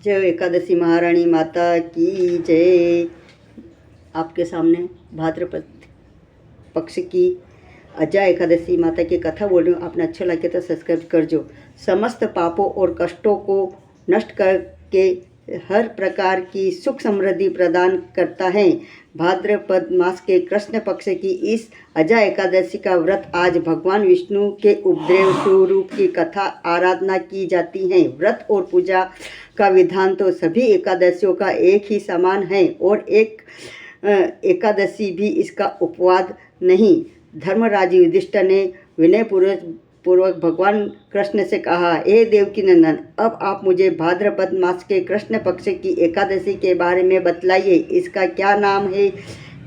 जय एकादशी महारानी माता की जय। आपके सामने भाद्रपद पक्ष की अजा एकादशी माता की कथा बोल रही हूँ। आपने अच्छा लगे तो सब्सक्राइब कर जो। समस्त पापों और कष्टों को नष्ट करके हर प्रकार की सुख समृद्धि प्रदान करता है। भाद्रपद मास के कृष्ण पक्ष की इस अजा एकादशी का व्रत आज भगवान विष्णु के उपदेव स्वरूप की कथा आराधना की जाती है। व्रत और पूजा का विधान तो सभी एकादशियों का एक ही समान है और एक एकादशी भी इसका उपवाद नहीं। धर्मराज युधिष्ठिर ने विनय पूर्वक भगवान कृष्ण से कहा, हे देवकी नंदन, अब आप मुझे भाद्रपद मास के कृष्ण पक्ष की एकादशी के बारे में बतलाइए। इसका क्या नाम है,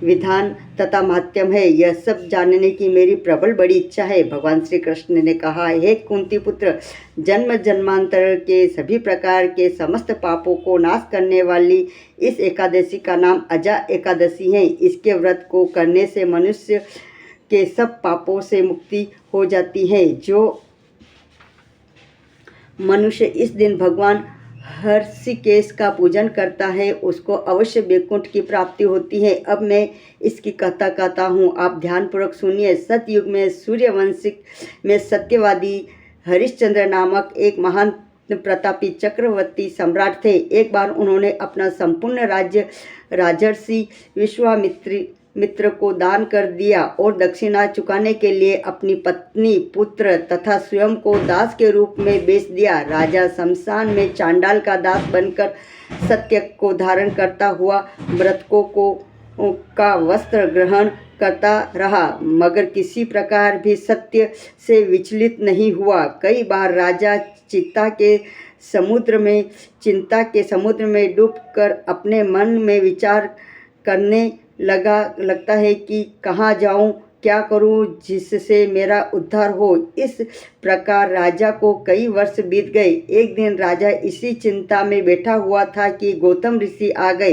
विधान तथा माध्यम है, यह सब जानने की मेरी प्रबल बड़ी इच्छा है। भगवान श्री कृष्ण ने कहा, हे कुंती पुत्र, जन्म जन्मांतर के सभी प्रकार के समस्त पापों को नाश करने वाली इस एकादशी का नाम अजा एकादशी है। इसके व्रत को करने से मनुष्य के सब पापों से मुक्ति हो जाती है। जो मनुष्य इस दिन भगवान हर्षिकेश का पूजन करता है उसको अवश्य वैकुंठ की प्राप्ति होती है। अब मैं इसकी कथा कहता हूँ, आप ध्यानपूर्वक सुनिए। सतयुग में सूर्यवंशिक में सत्यवादी हरिश्चंद्र नामक एक महान प्रतापी चक्रवर्ती सम्राट थे। एक बार उन्होंने अपना संपूर्ण राज्य राजर्षि विश्वामित्र को दान कर दिया और दक्षिणा चुकाने के लिए अपनी पत्नी, पुत्र तथा स्वयं को दास के रूप में बेच दिया। राजा शमशान में चांडाल का दास बनकर सत्य को धारण करता हुआ मृतकों का वस्त्र ग्रहण करता रहा, मगर किसी प्रकार भी सत्य से विचलित नहीं हुआ। कई बार राजा चिंता के समुद्र में डूबकर अपने मन में विचार करने लगता है कि कहाँ जाऊँ, क्या करूँ जिससे मेरा उद्धार हो। इस प्रकार राजा को कई वर्ष बीत गए। एक दिन राजा इसी चिंता में बैठा हुआ था कि गौतम ऋषि आ गए।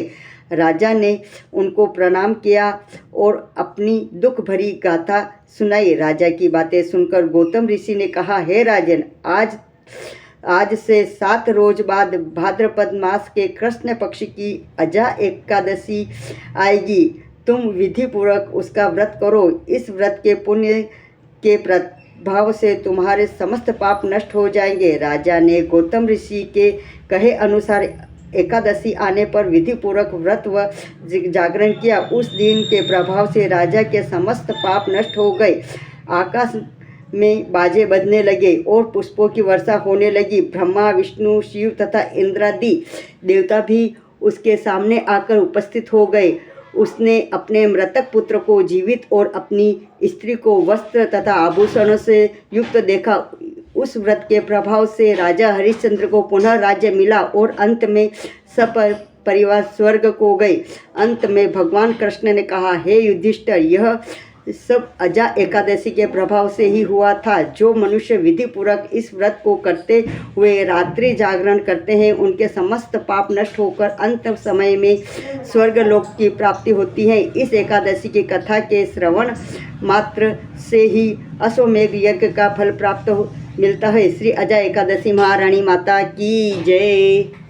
राजा ने उनको प्रणाम किया और अपनी दुख भरी गाथा सुनाई। राजा की बातें सुनकर गौतम ऋषि ने कहा, हे राजन, आज से 7 रोज बाद भाद्रपद मास के कृष्ण पक्ष की अजा एकादशी आएगी। तुम विधि पूर्वक उसका व्रत करो। इस व्रत के पुण्य के प्रभाव से तुम्हारे समस्त पाप नष्ट हो जाएंगे। राजा ने गौतम ऋषि के कहे अनुसार एकादशी आने पर विधि पूर्वक व्रत व जागरण किया। उस दिन के प्रभाव से राजा के समस्त पाप नष्ट हो गए। आकाश में बाजे बजने लगे और पुष्पों की वर्षा होने लगी। ब्रह्मा, विष्णु, शिव तथा इंद्रादि देवता भी उसके सामने आकर उपस्थित हो गए। उसने अपने मृतक पुत्र को जीवित और अपनी स्त्री को वस्त्र तथा आभूषणों से युक्त देखा। उस व्रत के प्रभाव से राजा हरिश्चंद्र को पुनः राज्य मिला और अंत में सब परिवार स्वर्ग को गए। अंत में भगवान कृष्ण ने कहा, हे युधिष्ठिर, यह सब अजा एकादशी के प्रभाव से ही हुआ था। जो मनुष्य विधि पूर्वक इस व्रत को करते हुए रात्रि जागरण करते हैं उनके समस्त पाप नष्ट होकर अंत समय में स्वर्ग लोक की प्राप्ति होती है। इस एकादशी की कथा के श्रवण मात्र से ही अश्वमेध यज्ञ का फल प्राप्त मिलता है। श्री अजा एकादशी महारानी माता की जय।